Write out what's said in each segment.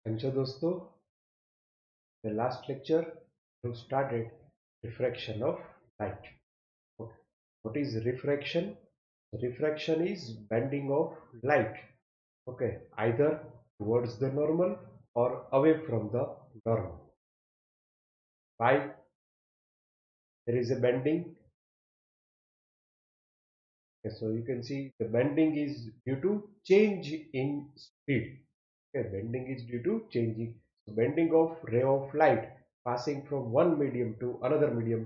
કેમ છો દોસ્તો? The last lecture we started refraction of light. Okay. What is refraction? Refraction is bending of light. Okay, either towards the normal or away from the normal. Why there is a bending? Okay, so you can see the bending is due to change in speed. Okay, bending is due to changing. So bending of ray of light passing from one medium to another medium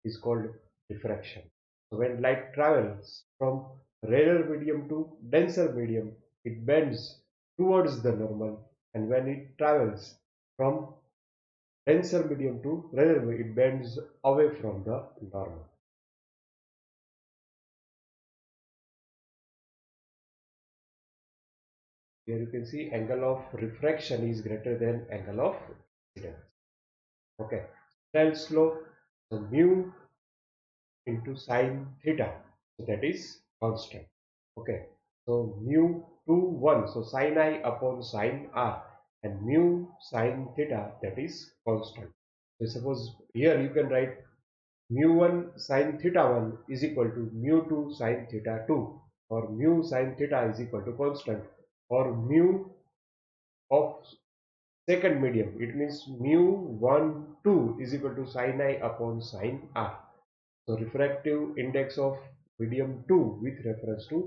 is called diffraction. So when light travels from rarer medium to denser medium, it bends towards the normal, and when it travels from denser medium to rarer medium, it bends away from the normal. Here you can see angle of refraction is greater than angle of incidence. Okay, Snell's law, so mu into sine theta, so that is constant. Okay, so mu 2 1, so sin I upon sin r, and mu sine theta, that is constant. So suppose here you can write mu 1 sine theta 1 is equal to mu 2 sine theta 2, or mu sine theta is equal to constant, or mu of second medium, it means mu 1 2 is equal to sin I upon sin r. So refractive index of medium 2 with reference to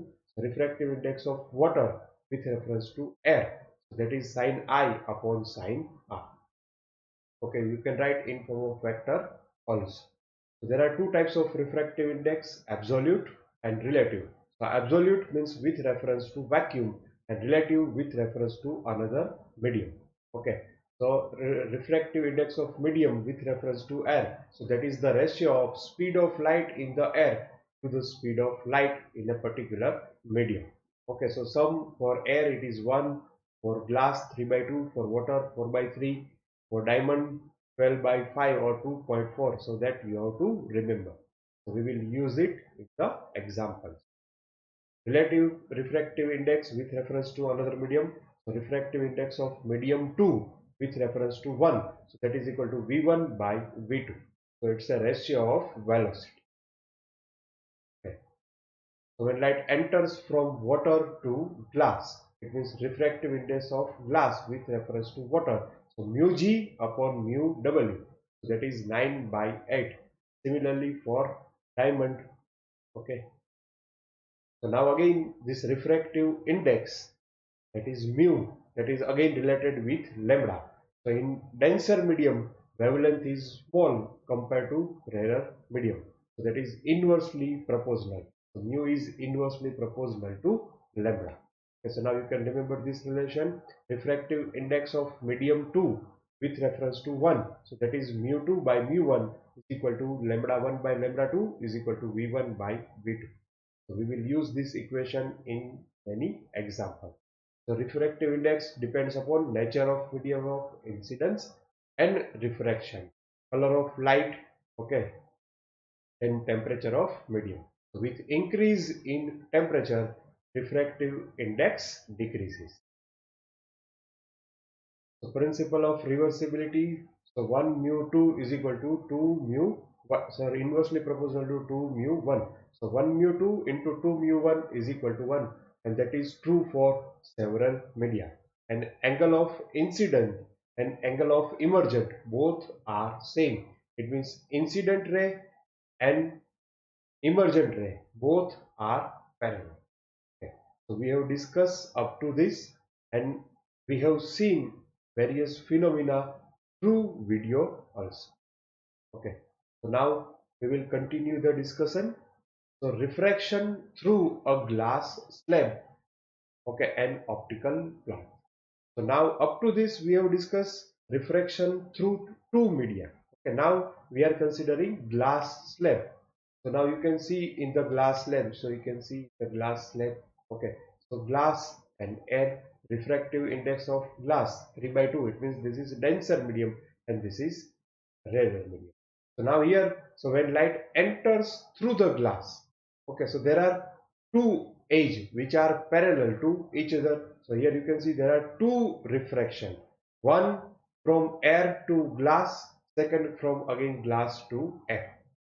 refractive index of water with reference to air, so that is sin I upon sin r. Okay, you can write in form of vector also. So there are two types of refractive index, absolute and relative. So absolute means with reference to vacuum, and relative with reference to another medium. Okay, so refractive index of medium with reference to air, so that is the ratio of speed of light in the air to the speed of light in a particular medium. Okay, so some for air it is 1, for glass 3 by 2, for water 4 by 3, for diamond 12 by 5 or 2.4, so that you have to remember. So we will use it in the examples. Relative refractive index with reference to another medium. So refractive index of medium 2 with reference to 1. So that is equal to V1 by V2. So it's a ratio of velocity. Okay. So when light enters from water to glass, it means refractive index of glass with reference to water. So mu G upon mu W. So that is 9 by 8. Similarly for diamond. Okay. So now again this refractive index, that is mu, that is again related with lambda. So in denser medium, wavelength is small compared to rarer medium. So that is inversely proportional. So mu is inversely proportional to lambda. Okay, so now you can remember this relation. Refractive index of medium 2 with reference to 1. So that is mu 2 by mu 1 is equal to lambda 1 by lambda 2 is equal to V1 by V2. So we will use this equation in many examples. The refractive index depends upon nature of medium of incidence and refraction, color of light, okay, and temperature of medium. So with increase in temperature, refractive index decreases. So principle of reversibility. So 1 mu 2 is equal to 2 mu, sorry, inversely proportional to 2 mu 1. So 1 mu 2 into 2 mu 1 is equal to 1, and that is true for several media. And angle of incident and angle of emergent both are same. It means incident ray and emergent ray both are parallel. Okay. So we have discussed up to this, and we have seen various phenomena through video also. Okay. So now we will continue the discussion. So refraction through a glass slab, okay, and optical plant. So now up to this we have discussed refraction through two media. Okay, now we are considering glass slab. So now you can see in the glass slab. So you can see the glass slab. Okay, so glass and air, refractive index of glass 3 by 2. It means this is denser medium and this is rarer medium. So now here, so when light enters through the glass, okay, so there are two edges which are parallel to each other. So here you can see there are two refraction. one from air to glass, second from again glass to air.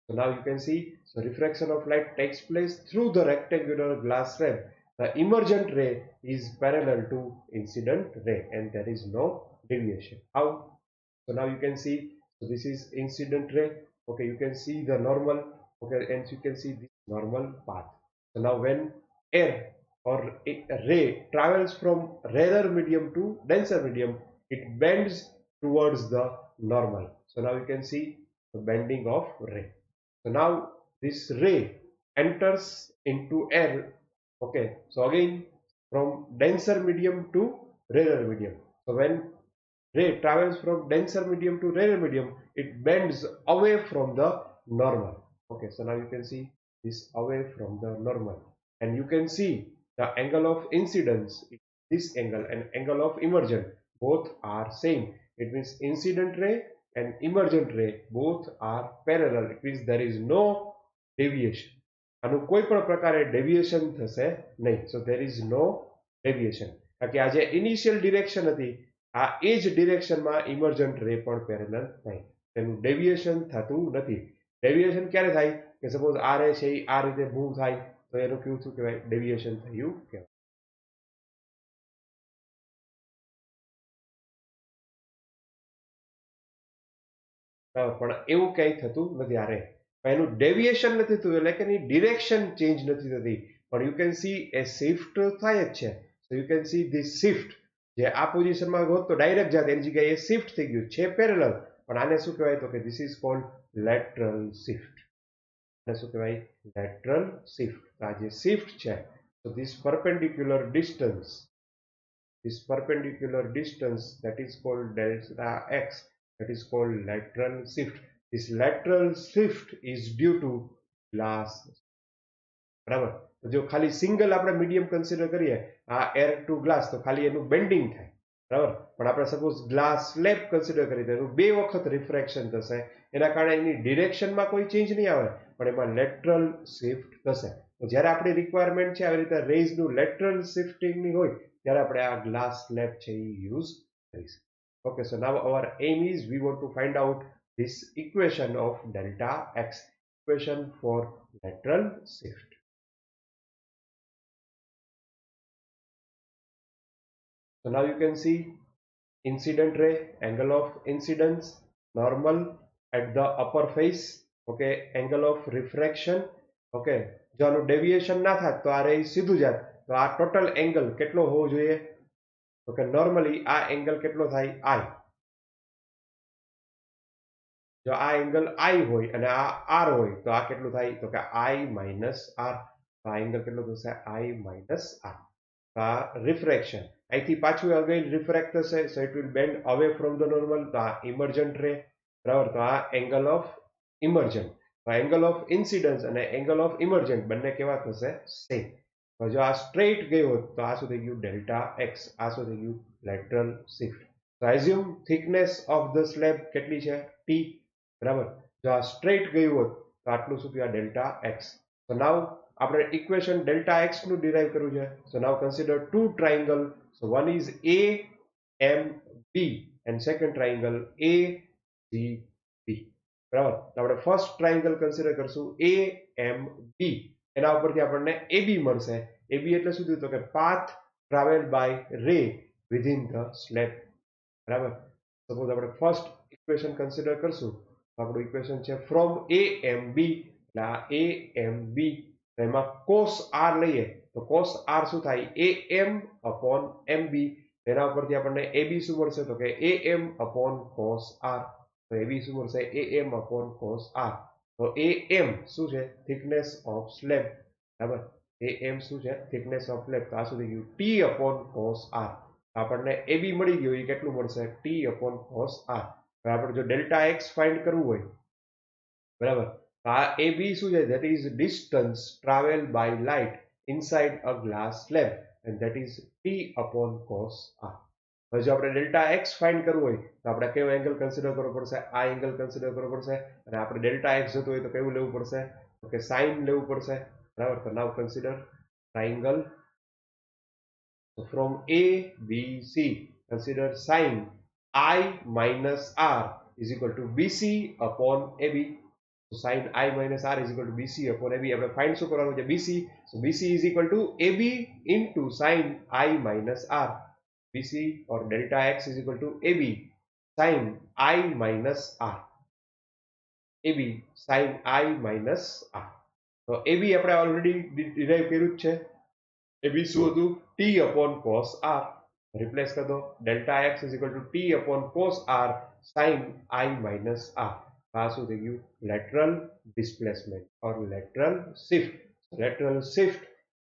So now you can see, so refraction of light takes place through the rectangular glass slab. The emergent ray is parallel to incident ray and there is no deviation. How? So now you can see, so this is incident ray. Okay, you can see the normal. Okay, and you can see this normal path. So now when air or a ray travels from rarer medium to denser medium, it bends towards the normal. So now you can see the bending of ray. So now this ray enters into air. Okay, so again from denser medium to rarer medium. So when ray travels from denser medium to rarer medium, it bends away from the normal. Okay, so now you can see this away from the normal. And you can see the angle of incidence, this angle and angle of emergent, both are same. It means incident ray and emergent ray both are parallel. It means there is no deviation. આનું કોઈ પણ પ્રકારે deviation થશે નહીં. સો there is no deviation. કારણ કે આ જે ઇનિશિયલ ડિરેક્શન હતી આ એ જ ડિરેક્શનમાં ઇમર્જન્ટ રે પણ પેરેલલ થાય, તેનું ડેવિએશન થતું નથી. ડેવિએશન ક્યારે થાય કે સપોઝ આ રે છે એ આ રીતે મૂવ થાય તો એનું કેવું શું કહેવાય? ડેવિએશન થયું કહેવાય. પણ એવું ક્યાંય થતું નથી. આ રે એનું ડેવિએશન નથી થતું એટલે કે એની ડિરેક્શન ચેન્જ નથી થતી, પણ you can C A shift થાય જ છે. So you can see this shift, જે આ પોઝિશનમાં હોત તો ડાયરેક્ટ જાત, એની જગ્યાએ શિફ્ટ થઈ ગયું છે પેરેલલ. પણ આને શું કહેવાય? તો કે this is called lateral shift. આને શું કહેવાય? Lateral shift. આ જે શિફ્ટ છે, તો this perpendicular distance that is called delta x, that is called lateral shift. This lateral shift is due to glass. બરાબર? તો જો ખાલી સિંગલ આપણે મીડિયમ કન્સિડર કરીએ આ એર ટુ ગ્લાસ, તો ખાલી એનું બેન્ડિંગ થાય. બરાબર? પણ આપણે સપોઝ ગ્લાસ સ્લેબ કન્સિડર કરીએ તો એનું બે વખત રિફ્રેક્શન થશે. એના કારણે એની ડિરેક્શનમાં કોઈ ચેન્જ નહીં આવે, પણ એમાં લેટરલ શિફ્ટ થશે. તો જ્યારે આપણી રિક્વાયરમેન્ટ છે આવી રીતે રેઝનું લેટરલ શિફ્ટિંગની હોય ત્યારે આપણે આ ગ્લાસ સ્લેબ છે એ યુઝ કરીશું. Okay, so now our aim is we want to find out this equation of delta x, equation for lateral shift. So now you can see incident ray, angle of incidence, normal at the upper face. Okay, angle of refraction. Okay, જો આનું deviation ના થાય તો આ રે સીધું જાય, તો આ ટોટલ એંગલ કેટલો હોવો જોઈએ? તો કે નોર્મલી આ એંગલ કેટલો થાય? I. જો આ એંગલ I હોય અને આ R હોય તો આ કેટલું થાય? તો કે I minus R. તો આ એંગલ કેટલો થશે? I minus R. તો આ રિફ્રેક્શન અહીંથી પાછું અગેન રિફ્રેક્ટ થશે, so it will bend away from the normal. તો આ ઇમર્જન્ટ રે. બરાબર? તો આ એંગલ ઓફ ઇમર્જન્ટ. તો એંગલ ઓફ ઇન્સિડન્સ અને એંગલ ઓફ ઇમર્જન્ટ બંને કેવા થશે? સેમ. તો જો આ સ્ટ્રેટ ગયું હોત તો આ શું થઈ ગયું? Delta x. આ શું થઈ ગયું? Lateral shift. તો assume thickness of the slab કેટલી છે? ટી. બરાબર? જો આ સ્ટ્રેટ ગયું હોત તો આટલું શું થયું? Delta x. તો નાવ આપણે ઇક્વેશન ડેલ્ટા એક્સ નું ડિરાઈવ કરવું છે. So now consider two triangle. So one is A M B and second triangle A G B. બરાબર? તો આપણે ફર્સ્ટ ટ્રાયંગલ કન્સિડર કરશું એ એમ બી. એના ઉપરથી આપણને એબી મળશે. એબી એટલે શું થયું? તો કે પાથ ટ્રાવેલ બાય રે વિધિન ધ સ્લેબ. બરાબર? સપોઝ આપણે ફર્સ્ટ ઇક્વેશન કન્સિડર કરશું તો આપણું ઇક્વેશન છે ફ્રોમ એ એમ બી. એટલે આ એ એમ બી, એમાં કોસ આર લઈએ તો કોસ આર શું થાય? A M upon M B. એના ઉપરથી આપણને એબી શું મળશે? તો કે A M upon cos R. તો એબી શું મળશે? A M upon cos R. તો એ એમ શું છે? Thickness of slab. બરાબર? એ એમ શું છે? Thickness of slab. તો આ શું થઈ ગયું? T upon cos R. આપણને એબી મળી ગયું, એ કેટલું મળશે? T upon cos R. હવે આપણે જો ડેલ્ટા એક્સ ફાઇન્ડ કરવું હોય, બરાબર, આ એ બી શું છે? That is distance travel by light inside a glass slab and that is T upon cos R. હવે જો આપણે ડેલ્ટા એક્સ ફાઇન્ડ કરવું હોય તો આપણે કેવો એંગલ કન્સિડર કરવો પડશે? આ એંગલ કન્સિડર કરવો પડશે. અને આપણે ડેલ્ટા એક્સ જતું હોય તો કેવું લેવું પડશે? તો કે સાઇન લેવું પડશે. બરાબર? તો now consider triangle. So from A, B, C, consider sine I minus r is equal to bc upon ab. So sin I minus r is equal to bc upon ab. આપણે find શું કરવાનું છે? bc. So bc is equal to ab into sin I minus r. bc or delta x is equal to ab sin I minus r. ab sin I minus r. તો ab આપણે already derive કર્યું જ છે. ab શું હતું? t upon cos r. Replace कर दो. Delta x is equal to t upon cos r sine i minus r. आ શું થઈ ગયું? Lateral displacement or lateral shift. Lateral shift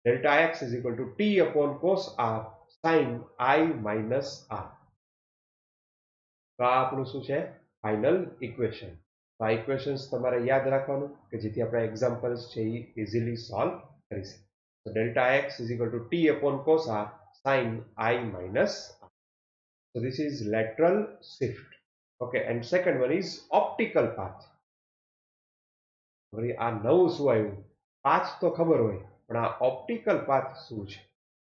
delta x is equal to T upon cos r sine i minus r. તો આ આપણું શું છે? Final equation. તો આ ઇક્વેશન્સ તમારે યાદ રાખવાનું કે જેથી આપણે એક્ઝામ્પલ્સ છે એ ઇઝીલી સોલ્વ કરી શકીએ. તો delta x is equal to T upon cos R sin I minus R. So this is lateral shift. Okay, and second one is optical path. આ નવું શું આવ્યું? પાથ તો ખબર હોય પણ આ ઓપ્ટિકલ પાથ શું છે?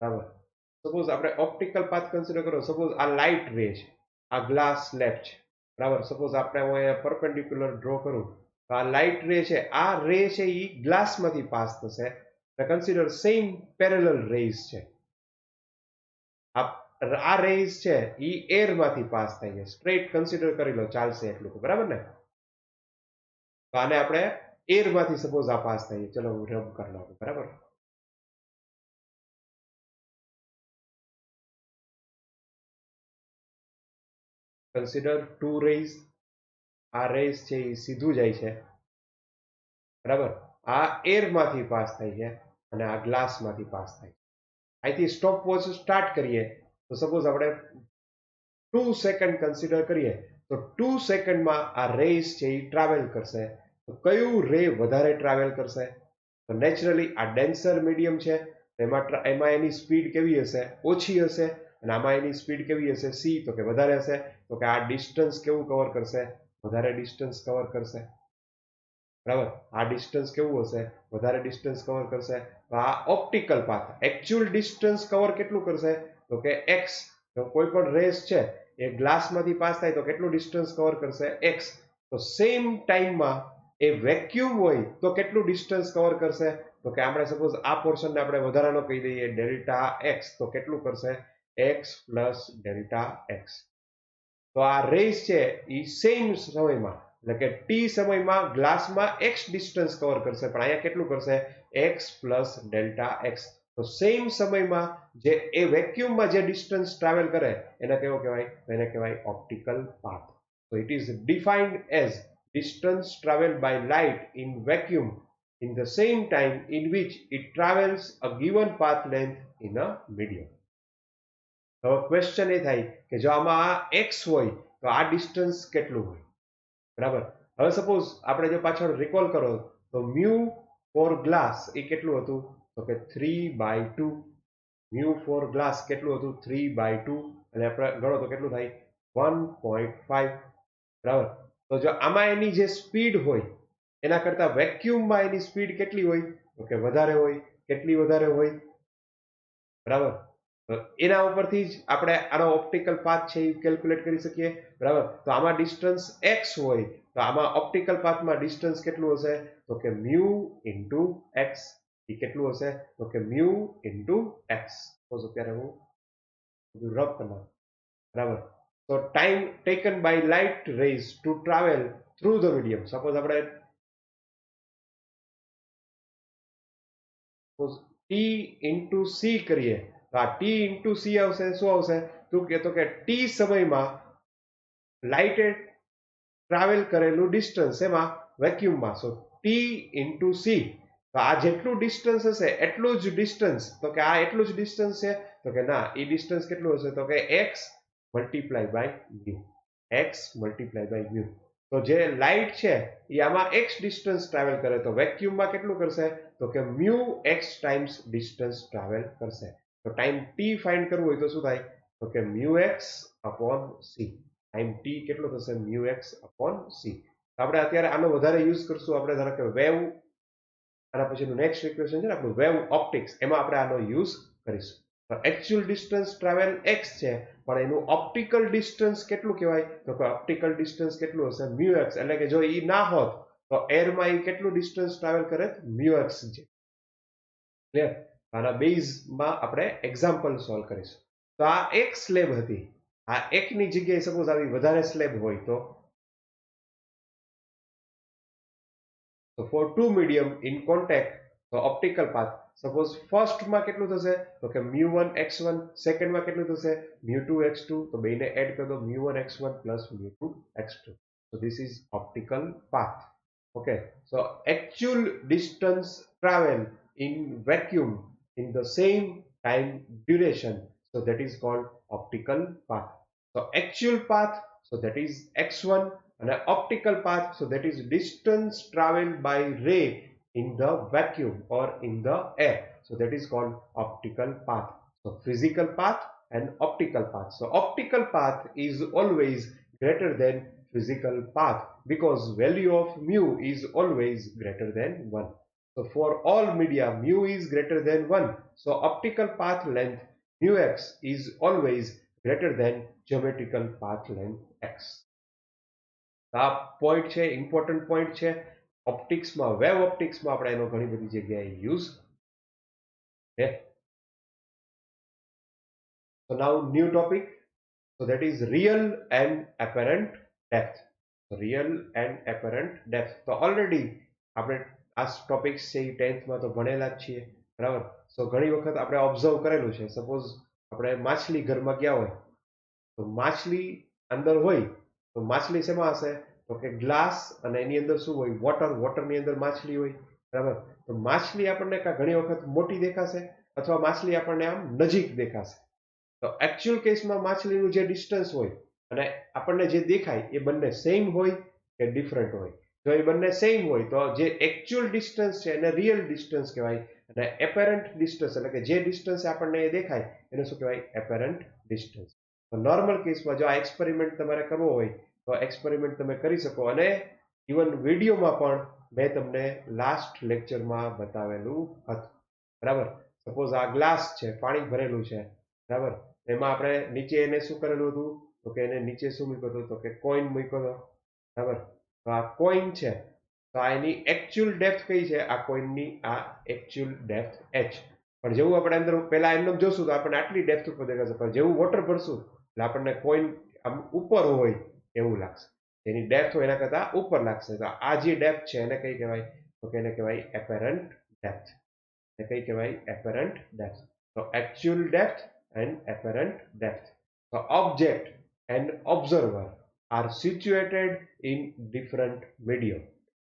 બરાબર. સપોઝ આપણે ઓપ્ટિકલ પાથ કન્સિડર કરો. સપોઝ આ લાઇટ રે છે, આ ગ્લાસ સ્લેબ છે. બરાબર. સપોઝ આપણે હું અહીંયા પરપેન્ડિક્યુલર ડ્રો કરું તો આ લાઇટ રે છે, આ રે છે એ ગ્લાસમાંથી પાસ થશે. કન્સિડર સેમ પેરેલલ રેઝ છે. આ રેઝ છે એ એર માંથી પાસ થાય છે. સ્ટ્રેટ કન્સિડર કરી લો, ચાલશે એટલું તો. બરાબર ને? તો આને આપણે એર માંથી સપોઝ આ પાસ થાય. ચલો હું રબ કરી લઉં. બરાબર. Consider two rays. આ રેઝ છે એ સીધું જાય છે. બરાબર. આ એર માંથી પાસ થાય છે અને આ ગ્લાસ માંથી પાસ થાય છે. અહીંથી સ્ટોપ વોચ સ્ટાર્ટ કરીએ તો સપોઝ આપણે 2 સેકન્ડ કન્સિડર કરીએ તો 2 સેકન્ડમાં આ રેઝ છે એ ટ્રાવેલ કરશે. તો કયું રે વધારે ટ્રાવેલ કરશે? તો નેચરલી આ ડેન્સર મીડિયમ છે, એમાં એની સ્પીડ કેવી હશે? ઓછી હશે. અને આમાં એની સ્પીડ કેવી હશે? સી. તો કે વધારે હશે. તો કે આ ડિસ્ટન્સ કેવું કવર કરશે? વધારે ડિસ્ટન્સ કવર કરશે. બરાબર. આ ડિસ્ટન્સ કેવું હશે? વધારે ડિસ્ટન્સ કવર કરશે. તો આ optical path. Actual distance cover કેટલું કરશે? તો કે એક્સ. તો કોઈ પણ રેસ છે એ ગ્લાસમાંથી પાસ થાય તો કેટલું ડિસ્ટન્સ કવર કરશે? એક્સ. તો સેમ ટાઈમમાં એ વેક્યુમ હોય તો કેટલું ડિસ્ટન્સ કવર કરશે? તો કે આપણે સપોઝ આ પોર્શનને આપણે વધારાનો કહી દઈએ ડેલ્ટા એક્સ. તો કેટલું કરશે? X plus delta x. તો આ રેસ છે એ સેમ સમયમાં એટલે કે ટી સમયમાં ગ્લાસમાં એક્સ ડિસ્ટન્સ કવર કરશે, પણ અહીંયા કેટલું કરશે? X plus delta x. તો સેમ સમયમાં જે એ વેક્યુમમાં જે ડિસ્ટન્સ ટ્રાવેલ કરે એને કેવો કહેવાય? એને કહેવાય optical path. So it is defined as distance traveled by light in vacuum in the same time in which it travels a given path length in a medium. હવે ક્વેશ્ચન એ થાય કે જો આમાં આ એક્સ હોય તો આ ડિસ્ટન્સ કેટલું હોય? બરાબર. હવે સપોઝ આપણે જો પાછળ રિકોલ કરો તો મ્યુ ફોર ગ્લાસ એ કેટલું હતું? તો કે 3/2. મ્યુ ફોર ગ્લાસ કેટલું હતું? 3/2. અને આપણે ગણો તો કેટલું થાય? 1.5. બરાબર. તો જો આમાં એની જે સ્પીડ હોય એના કરતા વેક્યુમમાં એની સ્પીડ કેટલી હોય? તો કે વધારે હોય. કેટલી વધારે હોય? બરાબર. એના ઉપરથી જ આપણે આનો ઓપ્ટિકલ પાથ છે એ કેલ્ક્યુલેટ કરી શકીએ. બરાબર. તો આમાં ડિસ્ટન્સ એક્સ હોય તો આમાં ઓપ્ટિકલ પાથમાં ડિસ્ટન્સ કેટલું હશે? તો કે મ્યુ ઇન્ટુ એક્સ. એ કેટલું હશે? તો કે મ્યુ ઇન્ટુ એક્સ. તો અત્યારે હું રબ કરવા. બરાબર. તો time taken by light rays to travel through the medium. Suppose આપણે ટી ઇન્ટુ સી કરીએ તો આ ટી ઇન્ટુ સી આવશે. શું આવશે? તું કહેતો કે ટી સમયમાં લાઇટે ટ્રાવેલ કરેલું ડિસ્ટન્સ એમાં વેક્યુમમાં. સો ટી ઇન્ટુ સી. તો આ જેટલું ડિસ્ટન્સ હશે એટલું જ ડિસ્ટન્સ. તો કે આ એટલું જ ડિસ્ટન્સ છે? તો કે ના, એ ડિસ્ટન્સ કેટલું હશે? તો કે X multiply by mu. X multiply by mu. તો જે લાઇટ છે એ આમાં એક્સ ડિસ્ટન્સ ટ્રાવેલ કરે તો વેક્યુમમાં કેટલું કરશે? તો કે mu x times distance travel કરશે. તો ટાઈમ ટી ફાઇન્ડ કરવું હોય તો શું થાય? તો કે mu x upon C. Time T કેટલો થશે? Mu x upon C. આપણે અત્યારે આનો વધારે યુઝ કરશું. આપણે ધારો કે વેવ, આના પછીનું નેક્સ્ટ ઇક્વેશન છે ને આપણું વેવ ઓપ્ટિક્સ, એમાં આપણે આનો યુઝ કરીશું. તો એકચ્યુઅલ ડિસ્ટન્સ ટ્રાવેલ એક્સ છે પણ એનું ઓપ્ટિકલ ડિસ્ટન્સ કેટલું કહેવાય? તો કે ઓપ્ટિકલ ડિસ્ટન્સ કેટલું હશે? Mu x. એટલે કે જો એ ના હોત તો એરમાં એ કેટલું ડિસ્ટન્સ ટ્રાવેલ કરે? મ્યુ એક્સ છે. ક્લિયર? આના બેઝમાં આપણે એક્ઝામ્પલ સોલ્વ કરીશું. તો આ એક સ્લેબ હતી. આ એકની જગ્યાએ સપોઝ આવી વધારે સ્લેબ હોય તો for two medium in contact તો ઓપ્ટિકલ પાથ સપોઝ ફર્સ્ટમાં કેટલું થશે? તો કે μ1 x1, સેકન્ડમાં કેટલું થશે? μ2 x2. તો બેને એડ કરી દો, μ1 x1 plus μ2 x2. So this is optical path. Okay, so actual distance travel in vacuum in the same time duration, so that is called optical path. So actual path, so that is x1, and an optical path, so that is distance traveled by ray in the vacuum or in the air, so that is called optical path. So physical path and optical path. So optical path is always greater than physical path because value of mu is always greater than 1. So for all media mu is greater than 1. So optical path length mu x is always greater than geometrical path length x. આ point છે, important point છે. ઓપ્ટિક્સમાં, wave ઓપ્ટિક્સમાં આપણે એનો ઘણી બધી જગ્યાએ use છે. So now new topic, so that is real and apparent depth. So real and apparent depth. તો ઓલરેડી આપણે આ ટોપિક્સ છે એ 10th માં તો ભણેલા જ છીએ, બરાબર? સો ઘણી વખત આપણે ઓબ્ઝર્વ કરેલું છે. સપોઝ આપણે માછલી ઘરમાં ગયા હોય તો માછલી અંદર હોય તો માછલી શેમાં હશે? તો કે ગ્લાસ, અને એની અંદર શું હોય? વોટર. વોટરની અંદર માછલી હોય, બરાબર? તો માછલી આપણને ઘણી વખત મોટી દેખાશે અથવા માછલી આપણને આમ નજીક દેખાશે. તો એકચ્યુઅલ કેસમાં માછલીનું જે ડિસ્ટન્સ હોય અને આપણને જે દેખાય એ બંને સેમ હોય કે ડિફરન્ટ હોય? જો એ બંને સેમ હોય તો જે એકચ્યુઅલ ડિસ્ટન્સ છે એને રિયલ ડિસ્ટન્સ કહેવાય, અને એપેરન્ટ ડિસ્ટન્સ એટલે કે જે ડિસ્ટન્સ આપણને દેખાય એને શું કહેવાય? એપેરન્ટ ડિસ્ટન્સ. તો નોર્મલ કેસમાં જો આ એક્સપેરિમેન્ટ તમારે કરવો હોય તો એક્સપેરિમેન્ટ તમે કરી શકો, અને ઇવન વિડીયોમાં પણ મેં તમને લાસ્ટ લેક્ચરમાં બતાવેલું હતું, બરાબર? સપોઝ આ ગ્લાસ છે, પાણી ભરેલું છે, બરાબર? એમાં આપણે નીચે એને શું કરેલું હતું? તો કે એને નીચે શું મૂક્યો હતો? તો કે કોઈન મૂક્યો હતો, બરાબર? તો આ કોઈન છે, તો આ એની એકચ્યુઅલ ડેપ્થ કઈ છે? આ કોઈનની આ એકચ્યુઅલ ડેપ્થ h. પણ જેવું આપણે અંદર પહેલા એમને જોશું તો આપણને આટલી ડેપ્થ ઉપર દેખાશે, પણ જેવું વોટર ભરશું એટલે આપણને કોઈન આમ ઉપર હોય એવું લાગશે. એની ડેપ્થ હોય એના કરતા ઉપર લાગશે. તો આ જે ડેપ્થ છે એને કઈ કહેવાય? તો કે એને કહેવાય એપેરન્ટ ડેપ્થ. એને કઈ કહેવાય? એપેરન્ટ ડેપ્થ. તો actual depth and apparent depth. So object and observer are situated in different medium.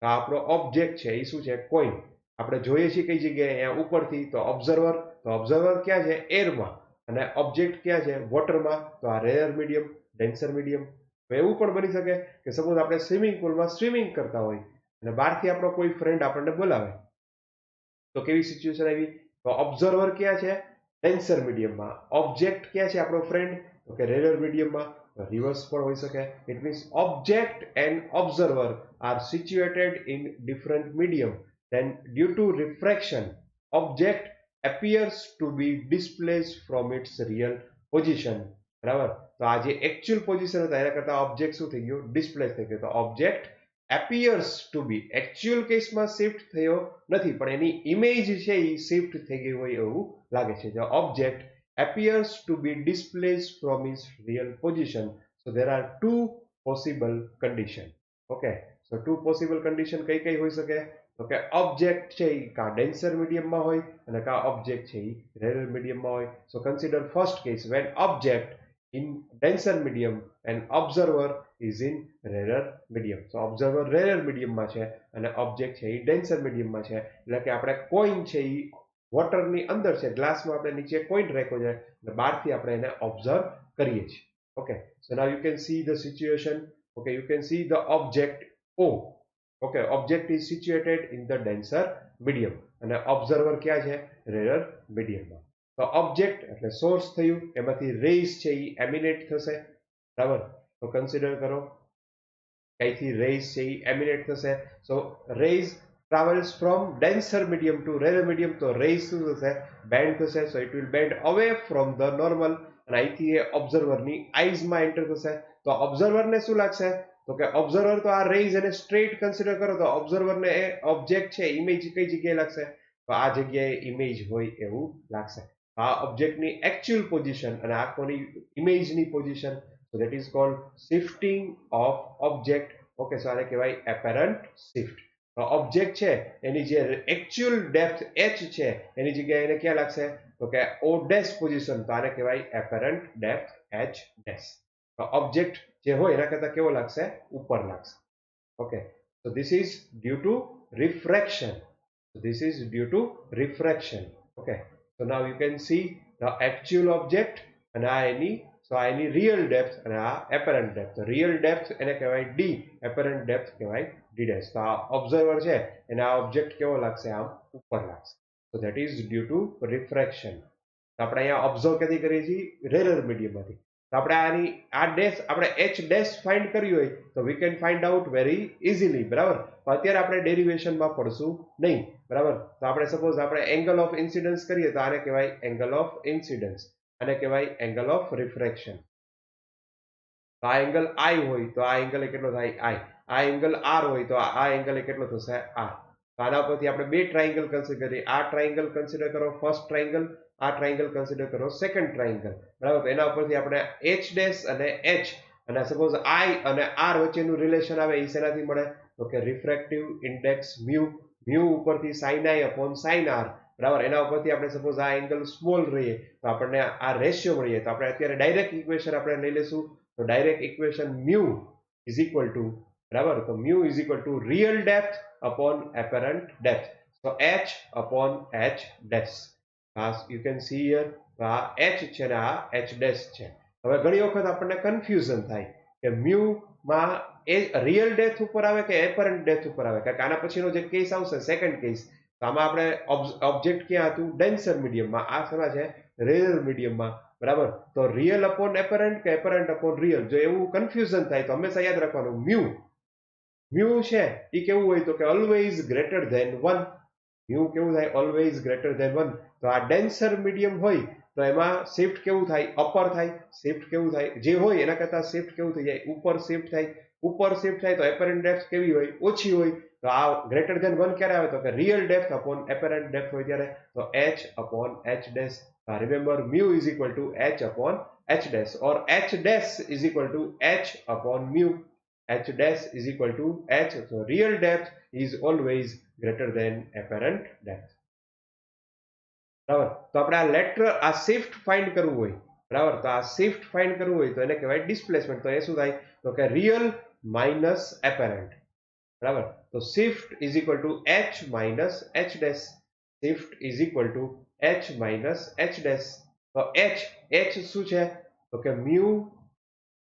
તો આપણો ઓબ્જેક્ટ છે એ શું છે? કોઈન. આપણે જોઈએ છીએ કઈ જગ્યાએ? અહીંયા ઉપરથી. તો ઓબ્ઝર્વર, તો ઓબ્ઝર્વર ક્યાં છે? એરમાં. અને ઓબ્જેક્ટ ક્યાં છે? વોટરમાં. તો આ રેયર મીડિયમ, ડેન્સર મીડિયમ. તો એવું પણ બની શકે કે સપોઝ આપણે સ્વિમિંગ પુલમાં સ્વિમિંગ કરતા હોય અને બહારથી આપણો કોઈ ફ્રેન્ડ આપણને બોલાવે, તો કેવી સિચ્યુએશન આવી? તો ઓબ્ઝર્વર ક્યાં છે? ડેન્સર મીડિયમમાં. ઓબ્જેક્ટ ક્યાં છે આપણો ફ્રેન્ડ? તો કે રેયર મીડિયમમાં. રિવર્સ પણ હોઈ શકે. It means object and observer are situated in different medium, then due to refraction object appears to be displaced from its real position, બરાબર? તો આ જે એકચ્યુઅલ પોઝિશન હતા એના કરતા ઓબ્જેક્ટ શું થઈ ગયો? ડિસ્પ્લેસ થઈ ગયો. તો object appears to be, actual કેસમાં શિફ્ટ થયો નથી પણ એની ઇમેજ છે એ શિફ્ટ થઈ ગઈ હોય એવું લાગે છે. The object appears to be displaced from its real position. So there are two possible condition. Okay, so two possible condition કઈ કઈ હોઈ શકે? તો કે ઓબ્જેક્ટ છે એ કા ડેન્સર મીડિયમમાં હોય અને કા ઓબ્જેક્ટ છે એ રેયર મીડિયમમાં હોય. So consider first case when object in denser medium and observer is in rarer medium. So observer rarer mediumમાં છે અને ઓબ્જેક્ટ છે એ ડેન્સર મીડિયમમાં છે. એટલે કે આપણે કોઈન છે એ વોટરની અંદર છે, ગ્લાસમાં આપણે નીચે કોઈન રાખ્યો છે અને બહારથી આપણે એને ઓબ્ઝર્વ કરીએ છીએ. Okay, so now you can see the situation. Okay, you can see the object O. Okay, object is situated in the denser medium અને ઓબ્ઝર્વર ક્યાં છે? રેયર મીડિયમમાં. તો ઓબ્જેક્ટ એટલે સોર્સ થયું, એમાંથી રેઝ છે એ એમિનેટ થશે, બરાબર? તો કન્સિડર કરો કઈથી રેઝ છે એ એમિનેટ થશે. So rays travels from denser medium to rarer medium. તો રેઝ શું થશે? બેન્ડ થશે. So it will bend away from the normal, અને અહીંથી એ ઓબ્ઝર્વરની આઈઝમાં એન્ટર થશે. તો ઓબ્ઝર્વરને શું લાગશે? તો કે ઓબ્ઝર્વર તો આ રેઝ અને સ્ટ્રેટ કન્સિડર કરો તો ઓબ્ઝર્વરને એ ઓબ્જેક્ટ છે ઇમેજ કઈ જગ્યાએ લાગશે? તો આ જગ્યાએ ઇમેજ હોય એવું લાગશે. આ ઓબ્જેક્ટની એકચ્યુઅલ પોઝિશન અને આ કોની ઇમેજની position, so that is called shifting of object. Okay, so આને કહેવાય એપરન્ટ શિફ્ટ. ઓબ્જેક્ટ છે એની જે એકચ્યુઅલ ડેપ્થ h છે એની જગ્યાએ એને ક્યાં લાગશે? તો કે o ડેશ પોઝિશન, તો આને કહેવાય apparent depth h dash. Object જે હોય એના કરતા કેવો લાગશે? ઉપર લાગશે. Okay, so this is due to refraction. This is due to refraction. Okay, so now you can see the actual object and any real depth and apparent depth. Real depth એને કહેવાય d, apparent depth કહેવાય d dash. તો આ observer છે એને આ object કેવો લાગશે? આમ ઉપર લાગશે. So that is due to refraction. તો આપણે અહીંયા ઓબ્ઝર્વ ક્યાંથી કરીએ છીએ? રેરર મીડિયમમાંથી. તો આપણે આ ડેશ આપણે h ડેશ ફાઇન્ડ કર્યું હોય તો we can find out very easily, બરાબર. તો અત્યારે આપણે ડેરિવેશનમાં પડશું નહીં, બરાબર. તો આપણે સપોઝ આપણે એંગલ ઓફ ઇન્સિડન્સ કરીએ તો આને કહેવાય એંગલ ઓફ ઇન્સિડન્સ, આને કહેવાય એંગલ ઓફ રિફ્રેક્શન. તો આ એંગલ I હોય તો આ એંગલ કેટલો થાય? I. આ એંગલ R હોય તો આ એંગલ કેટલો થશે? R. તો આના પરથી આપણે બે ટ્રાયંગલ કન્સિડર કરીએ. આ ટ્રાયંગલ કન્સિડર કરો ફર્સ્ટ ટ્રાયંગલ, આ ટ્રાયંગલ કન્સિડર કરો સેકન્ડ ટ્રાયંગલ, બરાબર. તો એના ઉપરથી આપણે h ડેશ અને h અને સપોઝ I અને R વચ્ચેનું રિલેશન આવે એ શેનાથી મળે? તો કે રિફ્રેક્ટિવ ઇન્ડેક્સ મ્યુ, મ્યુ ઉપરથી sin I upon sin R, બરાબર. એના ઉપરથી આપણે સપોઝ આ એંગલ સ્મોલ રહીએ તો આપણને આ રેશિયો મળીએ. તો આપણે અત્યારે ડાયરેક્ટ ઇક્વેશન આપણે લઈ લેશું. તો direct equation mu is equal two, બરાબર, તો mu is equal two real depth upon apparent depth. So h upon h dash. As you can see here, આ h છે ને આ h dash છે. હવે ઘણી વખત આપણને કન્ફ્યુઝન થાય કે મ્યુ માં એ રિયલ ડેપ્થ ઉપર આવે કે એપરન્ટ ડેપ્થ ઉપર આવે, કારણ કે આના પછીનો જે કેસ આવશે સેકન્ડ કેસ, તો આમાં આપણે ઓબ્જેક્ટ ક્યાં હતું? ડેન્સર મીડિયમમાં. આ શેમાં છે? રેરર મીડિયમમાં, બરાબર. તો રિયલ અપોન એપરન્ટ કે એપરન્ટ અપોન રિયલ, જો એવું કન્ફ્યુઝન થાય તો હંમેશા યાદ રાખવાનું મ્યુ છે એ કેવું હોય? તો કે ઓલવેઝ ગ્રેટર ધેન 1. મ્યુ કેવું થાય? Always greater than 1. તો આ ડેન્સર મીડિયમ હોય તો એમાં શિફ્ટ કેવું થાય? અપર થાય. શિફ્ટ કેવું થાય? જે હોય એના કરતા શિફ્ટ કેવું થઈ જાય? ઉપર શિફ્ટ થાય. ઉપર શિફ્ટ થાય તો એપરન્ટ ડેપ્થ કેવી હોય? ઓછી હોય. તો આ ગ્રેટર ધેન 1 ક્યારે આવે? તો કે real depth upon apparent depth હોય ત્યારે. તો h upon h dash. Remember, mu is equal to h upon h dash, or h dash is equal to h upon mu. H dash is equal to h, so real depth is always greater than apparent depth. બરાબર. તો આપણે આ lateral આ shift find કરવું હોય, બરાબર, તો આ શિફ્ટ ફાઇન્ડ કરવું હોય તો એને કહેવાય ડિસ્પ્લેસમેન્ટ. તો એ શું થાય? તો કે રિયલ માઇનસ એપરન્ટ, બરાબર. તો shift is equal two h minus h dash. Shift is equal two h minus h dash. તો h શું છે? તો કે મ્યુ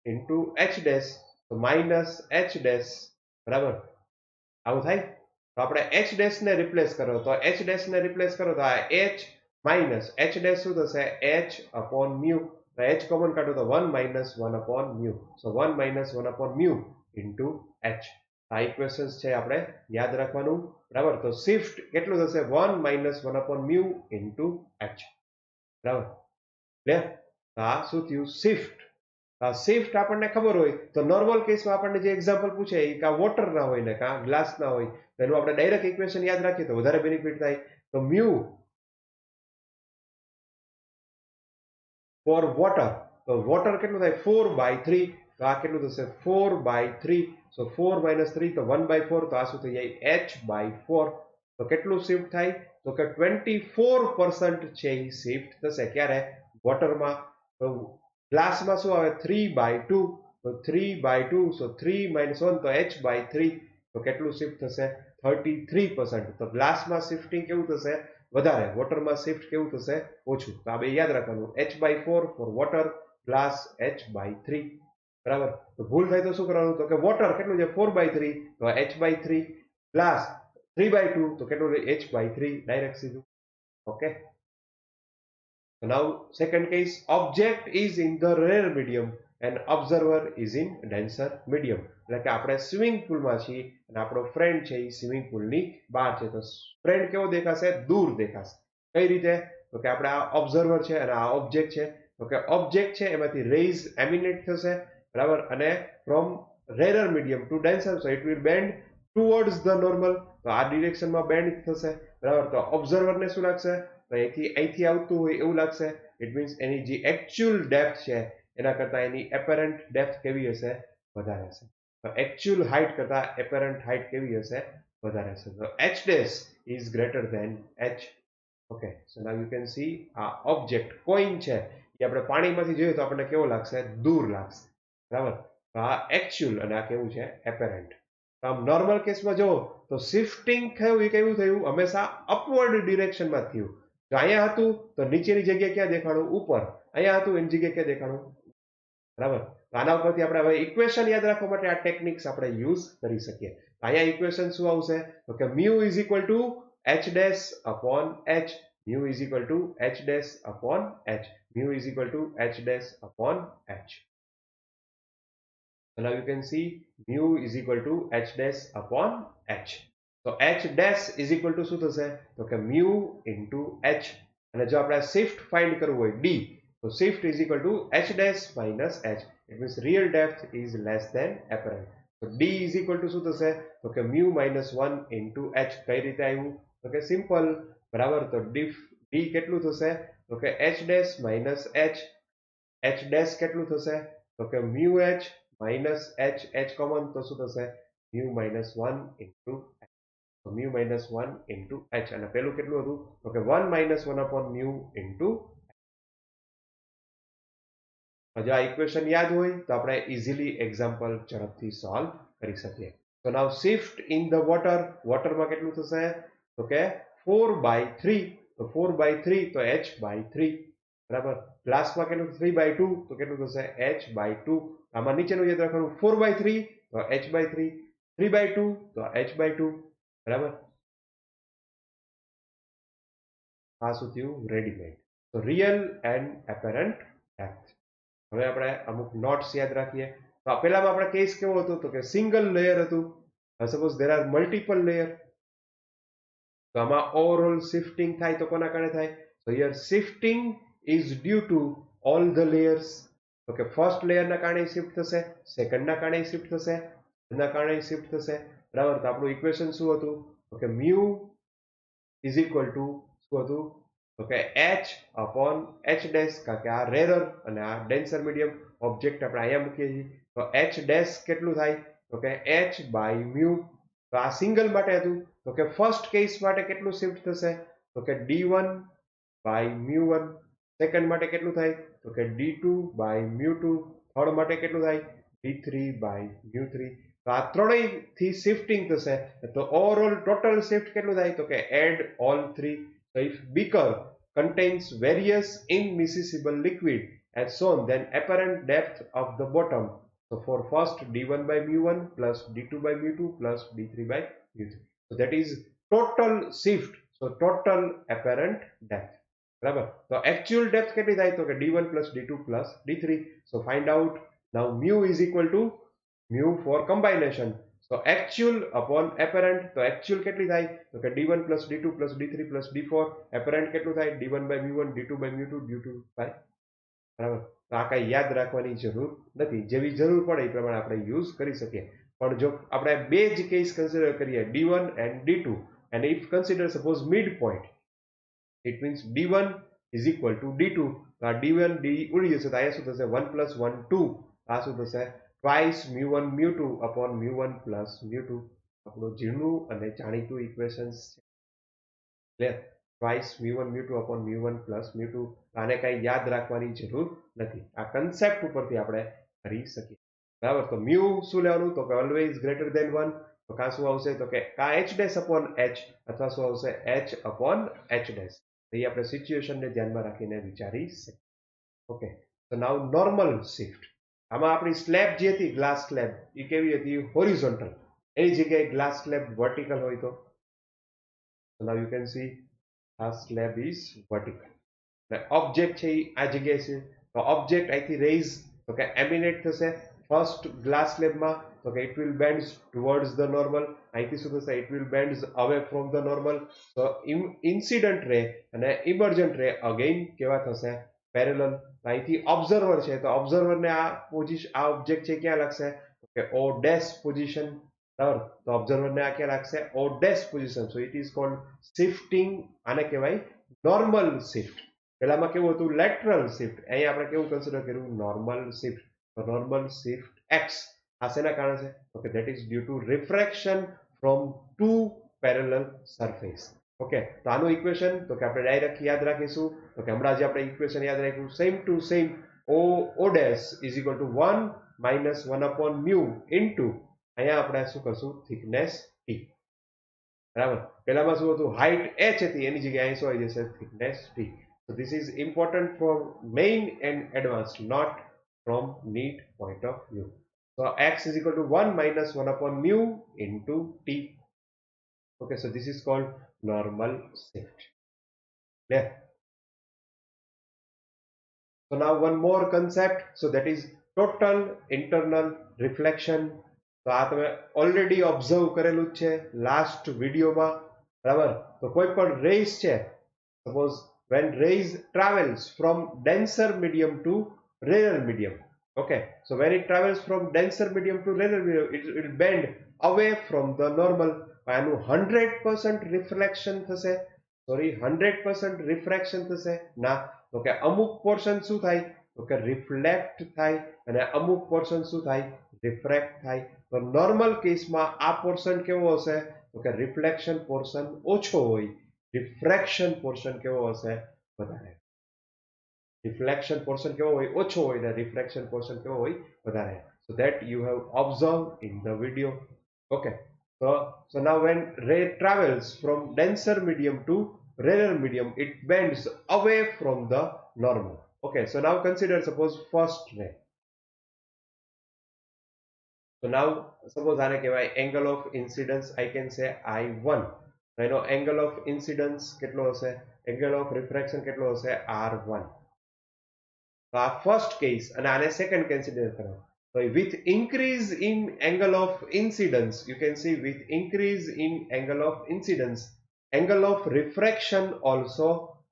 ઇન્ટુ h ડેશ, તો માઇનસ h ડેશ, બરાબર. આવું થાય. તો આપણે h ડેશ ને રિપ્લેસ કરો તો h ડેશ ને રિપ્લેસ કરો તો આ h માઇનસ h ડેશ શું થશે? h upon mu. તો h કોમન કાઢો તો 1 માઇનસ 1 અપોન મ્યુ. સો 1 minus 1 upon mu into h. આ ઇક્વેશન્સ છે આપણે યાદ રાખવાનું, બરાબર. તો શિફ્ટ કેટલું થશે? 1 minus 1 upon mu into h, બરાબર. ક્લિયર? આ શું થયું? શિફ્ટ. શિફ્ટ આપણને ખબર હોય તો નોર્મલ કેસમાં આપણને જે એક્ઝામ્પલ પૂછે એ કાં વોટર ના હોય ને કાં ગ્લાસ ના હોય, તો એનું આપણે ડાયરેક્ટ ઇક્વેશન યાદ રાખીએ તો વધારે બેનિફિટ થાય. તો મ્યુ ફોર વોટર, તો વોટર કેટલું થાય? 4/3. તો આ કેટલું થશે? 4/3. સો 4 માઇનસ 3 તો 1/4. તો આ શું થઈ જાય? h/4. તો કેટલું શિફ્ટ થાય? તો કે 24% છે એ શિફ્ટ થશે. ક્યારે? વોટરમાં. તો ગ્લાસમાં શું આવે? 3/2. તો 3/2, સો 3 માઇનસ 1 તો h/3. તો કેટલું શિફ્ટ થશે? 33%. તો ગ્લાસમાં શિફ્ટિંગ કેવું થશે? વધારે. વોટરમાં શિફ્ટ કેવું થશે? ઓછું. તો આ બે યાદ રાખવાનું. h/4 four water, glass h/3, બરાબર. તો ભૂલ થાય તો શું કરવાનું? તો કે વોટર કેટલું છે? 4/3, તો h/3. ગ્લાસ 3/2, તો કેટલું? h/3. ડાયરેક્ટ સીધું. Okay. So now second case, object is in the rare medium and observer is in denser medium. એટલે કે આપણે સ્વિમિંગ પુલમાં છીએ અને આપણો ફ્રેન્ડ છે એ સ્વિમિંગ પુલની બહાર છે. તો ફ્રેન્ડ કેવો દેખાશે? દૂર દેખાશે. કઈ રીતે? તો કે આપણે આ ઓબ્ઝર્વર છે અને આ ઓબ્જેક્ટ છે. તો કે ઓબ્જેક્ટ છે એમાંથી રેઝ એમિનેટ થશે, બરાબર, અને from rarer medium to denser, so it will bend towards the normal, તો આ ડિરેક્શનમાં બેન્ડ થશે, બરાબર. તો ઓબ્ઝર્વરને શું લાગશે, તો અહીંથી આવતું હોય એવું લાગશે. ઇટ મીન્સ એની જે એકચ્યુઅલ ડેપ્થ છે એના કરતાં એની એપરન્ટ ડેપ્થ કેવી હશે, વધારે હશે. તો એકચ્યુઅલ હાઇટ કરતાં એપરન્ટ હાઇટ કેવી હશે, વધારે હશે. તો h dash is greater than h. Okay, so now you can see આ ઓબ્જેક્ટ કોઈન છે એ આપણે પાણીમાંથી જોઈએ તો આપણને કેવો લાગશે, દૂર લાગશે, બરાબર. તો આ એકચ્યુઅલ અને આ કેવું છે, એપરન્ટ. આમ નોર્મલ કેસમાં જો તો શિફ્ટિંગ થયું એ કેવું થયું, હંમેશા અપવર્ડ ડિરેક્શનમાં થયું. જો અહીંયા હતું તો નીચેની જગ્યાએ ક્યાં દેખાણું, ઉપર. અહીંયા હતું એની જગ્યાએ ક્યાં દેખાણું, બરાબર. તો આના ઉપરથી આપણે હવે ઇક્વેશન યાદ રાખવા માટે આ ટેકનિક્સ આપણે યુઝ કરી શકીએ. અહીંયા ઇક્વેશન શું આવશે, તો કે mu is equal two h dash upon h, mu is equal to h dash upon h, mu is equal to h dash upon h. So now you can see mu is equal to h dash upon h. So h dash is equal to શું થશે, તો કે mu into h, અને જો આપણે shift find કરવું હોય d, તો shift is equal to h dash minus h. It means real depth is less than apparent. So d is equal to શું થશે, તો કે mu minus 1 into h. કઈ રીતે આવ્યું, તો કે સિમ્પલ, બરાબર. તો d કેટલું થશે, તો કે h dash minus h, h dash કેટલું થશે, તો કે mu h minus h, h common, તો શું થશે, mu minus 1 into h. તો mu minus 1 into h, અને પેલું કેટલું હતું, તો કે 1 minus 1 upon mu into h. જો આ ઇક્વેશન યાદ હોય તો આપણે ઇઝીલી એક્ઝામ્પલ ઝડપથી સોલ્વ કરી શકીએ. તો નાઉ શિફ્ટ ઇન ધ વોટર, વોટરમાં કેટલું થશે, તો કે 4/3, તો 4/3 તો h/3, બરાબર. ગ્લાસમાં કેટલું, 3/2, તો કેટલું થશે, h/2. આમાં નીચેનું યાદ રાખવાનું, 4/3 તો h/3, 3/2 તો h/2, બરાબર. આ શું થયું, રેડીમેડ. તો રિયલ એન્ડ એપરન્ટ ડેપ્થ. હવે આપણે અમુક નોટ્સ યાદ રાખીએ. તો પહેલામાં આપણે કેસ કેવો હતો, તો કે સિંગલ લેયર હતું. Suppose there are multiple layer, તો આમાં ઓવરઓલ શિફ્ટિંગ થાય તો કોના કારણે થાય, તો here shifting is due to all the layers. તો કે ફર્સ્ટ લેયરના કારણે શિફ્ટ થશે, સેકન્ડના કારણે શિફ્ટ થશે, એના કારણે શિફ્ટ થશે, બરાબર. તો આપણું ઇક્વેશન શું હતું, તો કે મ્યુ ઇઝ ઇક્વલ ટુ શું હતું, તો કે h upon h dash, કારણ કે આ રેરર અને આ ડેન્સર મીડિયમ ઓબ્જેક્ટ આપણે અહીંયા મૂકીએ છીએ. તો h dash કેટલું થાય, તો કે h by mu. તો આ સિંગલ માટે હતું, તો કે ફર્સ્ટ કેસ માટે કેટલું શિફ્ટ થશે, તો કે d1 by mu1. સેકન્ડ માટે કેટલું થાય, તો કે d2 by mu2. થર્ડ માટે કેટલું થાય, d3 by mu3. તો આ ત્રણેયથી શિફ્ટિંગ થશે, તો ઓવરઓલ ટોટલ શિફ્ટ કેટલું થાય, તો કે add all three. So if beaker contains various immiscible liquid as shown, then apparent depth of the bottom. So for first d1 by mu1 plus d2 by mu2 plus d3 by mu3. So that is total shift. So total apparent depth. બરાબર. તો actual depth કેટલી થાય, તો કે d1 plus d2 plus d3. So find out now mu is equal to mu for combination. So actual upon apparent, તો actual કેટલી થાય, તો કે d1 plus d2 plus d3 plus d4. apparent કેટલું થાય, d1 by mu1 d2 by mu2 d2 by, બરાબર. તો આ કઈ યાદ રાખવાની જરૂર નથી, જેવી જરૂર પડે એ પ્રમાણે આપણે યુઝ કરી શકીએ. પણ જો આપણે બે જ કેસ કન્સિડર કરીએ, d1 and d2, and if consider suppose midpoint, it means d1 is equal to d2. તો આ d1 d ઉડી જશે, તો અહીંયા શું થશે, 1 plus 1 2. આ શું થશે, twice mu1 mu2 upon mu1 plus mu2. આપણું જીણું અને જાણીતું ઇક્વેશન્સ છે, twice mu1 mu2 upon mu1 plus mu2. આને કઈ યાદ રાખવાની જરૂર નથી, આ કન્સેપ્ટ ઉપરથી આપણે કરી શકીએ, બરાબર. તો મ્યુ શું લેવાનું, તો કે ઓલવેઝ ગ્રેટર ધેન 1. તો કાં શું આવશે, તો કે કાં h dash upon h, અથવા શું આવશે, h upon h dash. એ આપણે સિચ્યુએશનને ધ્યાનમાં રાખીને વિચારી શકીએ. ઓકે, તો નાઉ નોર્મલ શિફ્ટ. આમાં આપણી સ્લેબ જે હતી, ગ્લાસ સ્લેબ, એ કેવી હતી, હોરિઝોન્ટલ. એની જગ્યાએ ગ્લાસ સ્લેબ વર્ટિકલ હોય તો નાઉ યુ કેન સી આ સ્લેબ ઇઝ વર્ટિકલ. ઓબ્જેક્ટ છે એ આ જગ્યાએ છે, તો ઓબ્જેક્ટ અહીંથી રેઇઝ, તો કે એમિનેટ થશે ફર્સ્ટ ગ્લાસ સ્લેબમાં, તો કે it will bend towards the normal. અહીંથી શું થશે, it will bend away from the normal. તો ઇન્સિડન્ટ રે અને ઇમર્જન્ટ રે અગેઇન કેવા થશે, પેરેલલ. અહીંથી ઓબ્ઝર્વર છે તો ઓબ્ઝર્વરને આ પોઝિશન, આ ઓબ્જેક્ટ છે ક્યાં લાગશે કે ઓ ડેશ પોઝિશન, બરાબર. તો ઓબ્ઝર્વરને આ ક્યાં લાગશે O dash position. So it is called shifting. આને કહેવાય નોર્મલ શિફ્ટ. પેલામાં કેવું હતું લેટરલ શિફ્ટ, અહીં આપણે કેવું કન્સિડર કર્યું નોર્મલ શિફ્ટ. તો નોર્મલ શિફ્ટ એક્સ આ શેના કારણે છે okay that is due to refraction from two parallel surface. Okay તો આનું ઇક્વેશન તો કે આપણે ડાયરેક્ટ યાદ રાખીશું તો કે હમણાં જે આપણે ઇક્વેશન યાદ રાખ્યું same to same O dash is equal to 1 minus 1 upon mu into અહીંયા આપણે શું કરશું થિકનેસ ટી, બરાબર. પેલામાં શું હતું હાઇટ h હતી એની જગ્યાએ અહીં શું આવી જશે thickness T. So this is important for main and advanced, not from neat point of view. So x is equal to 1 minus 1 upon mu into t. Okay, so this is called normal shift. Clear? So now one more concept, so that is total internal reflection. તો આ તમે already observe કરેલું જ છે last વિડીયોમાં, બરાબર. તો કોઈ પણ રેઝ છે, suppose when rays travels from denser medium to rarer medium, okay, so when it travels from denser medium to rarer medium it will bend away from the normal. આનું 100% રિફ્લેક્શન થશે, sorry 100% refraction થશે ના. તો કે અમુક portion શું થાય તો કે રિફ્લેક્ટ થાય અને અમુક પોર્શન શું થાય રિફ્રેક્ટ થાય. તો નોર્મલ કેસમાં આ પોર્શન કેવો હશે તો કે રિફ્લેક્શન પોર્શન ઓછો હોય, રિફ્રેક્શન પોર્શન કેવો હશે વધારે. રિફ્લેક્શન પોર્શન કેવો હોય ઓછો હોય ને રિફ્રેક્શન પોર્શન કેવો હોય વધારે. So that you have observed in the video. Okay, so now when ray travels from denser medium to rarer medium it bends away from the normal. Okay, so now consider suppose first ray. So now suppose આને કહેવાય angle of incidence, I can say I1. એનો angle of incidence કેટલો હશે, angle of refraction કેટલો હશે R1. તો આ first case અને આને સેકન્ડ કન્સિડર કરો. So with increase in angle of incidence, you can see with increase in angle of incidence, angle of refraction also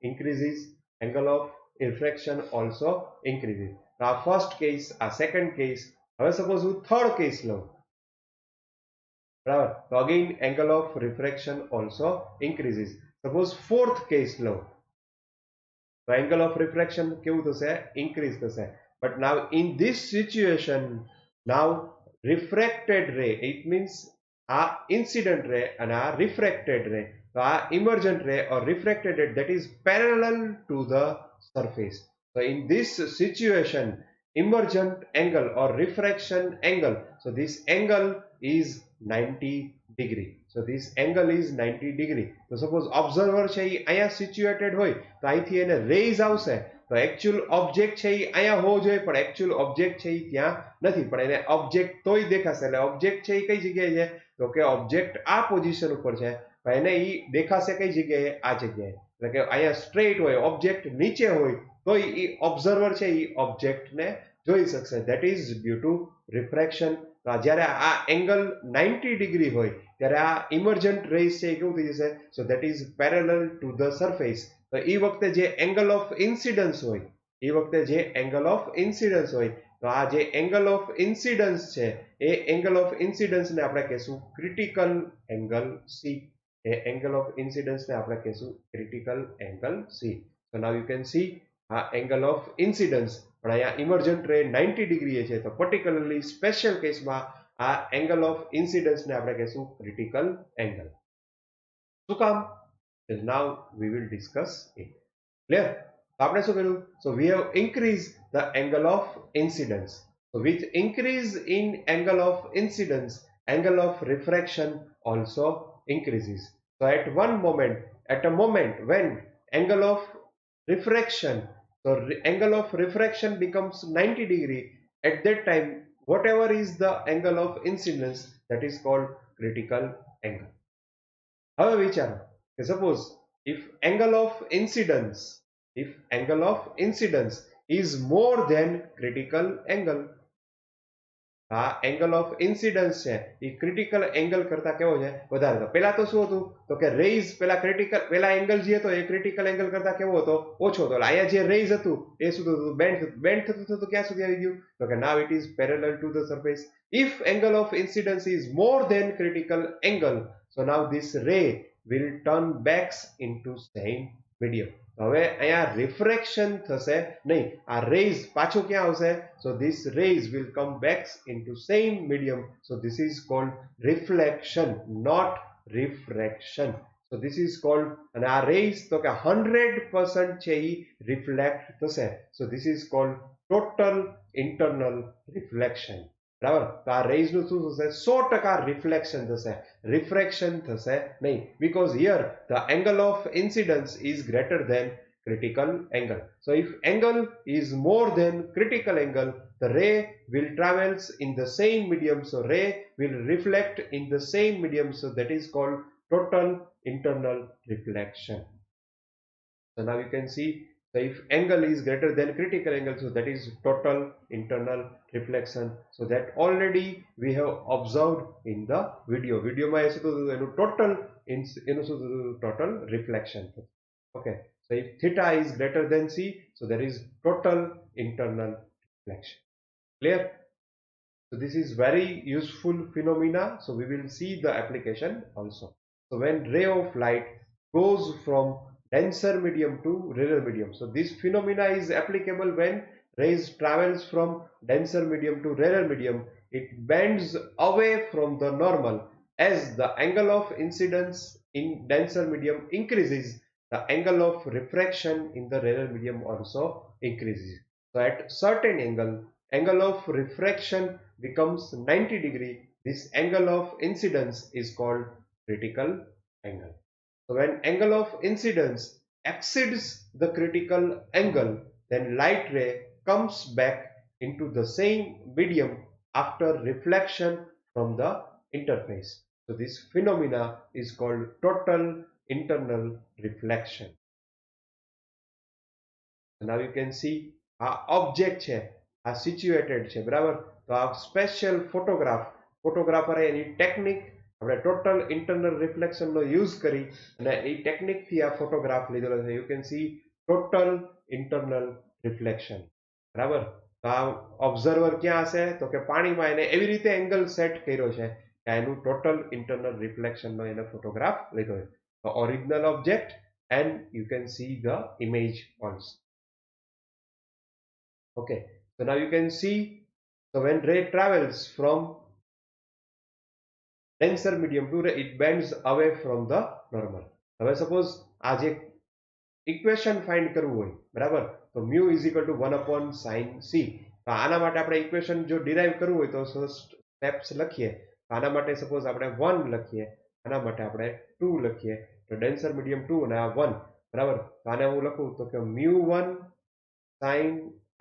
increases, angle of refraction also increases. તો આ first case, આ second case. હવે suppose હું third case લઉં, બરાબર, તો again angle of refraction also increases. Suppose fourth case લો તો એંગલ ઓફ રિફ્રેક્શન કેવું થશે ઇન્ક્રીઝ થશે. But now in this situation now refracted ray, it means આ ઇન્સિડન્ટ રે અને આ રિફ્રેક્ટેડ રે, તો આ emergent ray or refracted ray that is parallel to the surface. So in this situation emergent angle or refraction angle, so this angle is 90 degree. So this angle is 90 degree. તો suppose observer છે એ અહીંયા situated હોય તો અહીંથી એને rays આવશે તો actual object છે એ અહીંયા હોવો જોઈએ પણ એકચ્યુઅલ ઓબ્જેક્ટ છે એ ત્યાં નથી, પણ એને ઓબ્જેક્ટ તોય દેખાશે. એટલે ઓબ્જેક્ટ છે એ કઈ જગ્યાએ છે તો કે ઓબ્જેક્ટ આ પોઝિશન ઉપર છે પણ એને એ દેખાશે કઈ જગ્યાએ આ જગ્યાએ. એટલે કે અહીંયા સ્ટ્રેટ હોય, ઓબ્જેક્ટ નીચે હોય તો એ ઓબ્ઝર્વર છે એ ઓબ્જેક્ટને જોઈ શકશે. That is due to refraction. જ્યારે આ એંગલ 90 ડિગ્રી હોય ત્યારે આ ઇમર્જન્ટ રેઝ છે એ કેવું થઈ જશે so that is parallel to the surface. તો એ વખતે જે એંગલ ઓફ ઇન્સિડન્સ હોય, એ વખતે જે એંગલ ઓફ ઇન્સિડન્સ હોય તો આ જે એંગલ ઓફ ઇન્સિડન્સ છે એ એંગલ ઓફ ઇન્સિડન્સને આપણે કહેશું ક્રિટિકલ એંગલ સી. એ એંગલ ઓફ ઇન્સિડન્સને આપણે કહેશું ક્રિટિકલ એંગલ સી. તો નાઉ યુ કેન સી આ એંગલ ઓફ ઇન્સિડન્સ પણ અહીંયા ઇમર્જન્ટ રે 90 ડિગ્રીએ છે તો પર્ટિક્યુલરલી સ્પેશિયલ કેસમાં આ એંગલ ઓફ ઇન્સિડન્સને આપણે કહેશું ક્રિટિકલ એંગલ. શું કામ? Now we will discuss it. Clear? તો આપણે શું કર્યું? So we have increase the angle of incidence. So with increase in angle of incidence, angle of refraction also increases. So at a moment when angle of refraction, so angle of refraction becomes 90 degree, at that time whatever is the angle of incidence that is called critical angle. હવે વિચારો કે suppose if angle of incidence is more than critical angle, આ angle of incidence છે એ critical angle કરતા કેવો છે વધારે હતો. પહેલા તો શું હતું તો કે રેઝ પેલા એંગલ જે હતો એ ક્રિટિકલ એંગલ કરતા કેવો હતો ઓછો હતો. અહીંયા જે રેઝ હતું એ શું થતું બેન્ડ થતું થતું ક્યાં સુધી આવી ગયું તો કે now it is parallel to the surface. If angle of incidence is more than critical angle so now this ray will turn backs into same medium. હવે અહીંયા રિફ્રેક્શન થશે નહીં, આ રેઝ પાછું ક્યાં આવશે so this rays will come back into same medium, so this is called reflection not refraction. so this is called, અને આ રેઝ તો કે 100% છે એ રિફ્લેક્ટ થશે, so this is called total internal reflection. બરાબર, તો આ રેઝ નું શું થશે 100% રિફ્લેક્શન થશે, રિફ્રેક્શન થશે નહીં, because here the angle of incidence is greater than critical angle. So if angle is more than critical angle, the ray will travels in the same medium, so ray will reflect in the same medium, so that is called total internal reflection. So now you can see, so if angle is greater than critical angle, so that is total internal reflection. So that already we have observed in the video. Video માં શું થતું એનું total reflection. Okay, so if theta is greater than c, so there is total internal reflection. Clear? So this is very useful phenomena, so we will see the application also. So when ray of light goes from denser medium to rarer medium, so this phenomena is applicable when rays travels from denser medium to rarer medium. It bends away from the normal. As the angle of incidence in denser medium increases, the angle of refraction in the rarer medium also increases. So at certain angle of refraction becomes 90 degree. This angle of incidence is called critical angle. So when angle of incidence exceeds the critical angle, then light ray comes back into the same medium after reflection from the interface. So this phenomena is called total internal reflection. So now you can see આ object છે આ situated છે, બરાબર, તો આ special ફોટોગ્રાફરે એની technique આપણે total internal reflection નો use કરી અને એ ટેકનિક થી આ ફોટોગ્રાફ લીધેલો છે. You can C total internal reflection, બરાબર. તો આ ઓબ્ઝર્વર ક્યાં હશે તો કે પાણીમાં એને એવી રીતે એંગલ સેટ કર્યો છે કે એનું ટોટલ ઇન્ટરનલ રિફ્લેક્શન નો એને ફોટોગ્રાફ લીધો છે. તો original object and you can see the image also. Okay, so now you can see, so when ray travels from denser medium to ray, it bends away from the normal. હવે suppose આ જે equation find કરવું હોય, બરાબર, તો mu is equal to 1 upon sin c. તો આના માટે આપણે ઇક્વેશન જો ડિરાઈવ કરવું હોય તો સ્ટેપ્સ લખીએ. આના માટે સપોઝ આપણે 1 લખીએ, આના માટે આપણે 2 લખીએ, તો ડેન્સર મીડિયમ 2 અને આ 1, બરાબર. તો આને હું લખું તો કે mu1 sin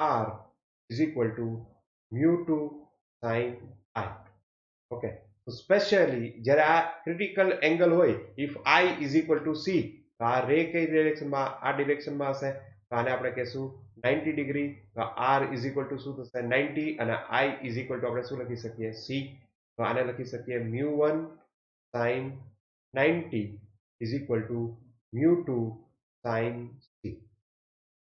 r is equal to mu2 sin I. Okay, so specially જ્યારે આ ક્રિટિકલ એંગલ હોય, if I is equal to c, તો આ રે કઈ ડિરેક્શનમાં આ ડિરેક્શનમાં હશે, તો આને આપણે કહેશું 90 ડિગ્રી. તો r is equal to શું થશે 90 અને I is equal to આપણે શું લખી શકીએ c. તો આને લખી શકીએ mu1 sin 90 is equal to mu2 sin c,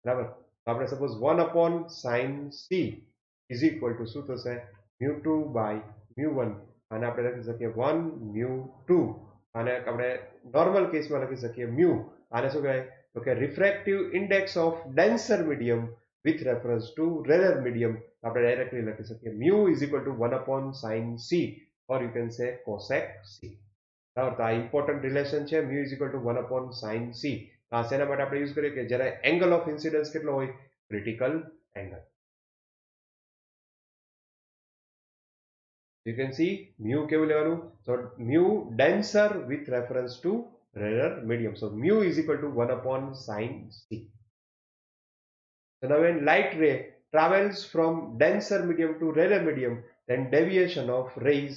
બરાબર. તો આપણે suppose 1 upon sin c is equal to શું થશે mu2 by mu1, આને આપણે લખી શકીએ 1 mu2, આને આપણે નોર્મલ કેસમાં લખી શકીએ mu. આને શું કહેવાય તો કે refractive index of denser medium with reference to rarer medium. આપણે ડાયરેક્ટલી લખી શકીએ mu is equal to 1 upon sin c, or you can say cosec c. બરાબર, તો આ ઇમ્પોર્ટન્ટ રિલેશન છે, mu is equal to 1 upon sin c. આ શેના માટે આપણે યુઝ કરીએ કે જ્યારે એંગલ ઓફ ઇન્સિડન્સ કેટલો હોય critical angle. You can see mu કેવું લેવાનું, so mu denser with reference to rarer medium, so mu is equal to 1 upon sin c. So now when light ray travels from denser medium to rarer medium, then deviation of rays,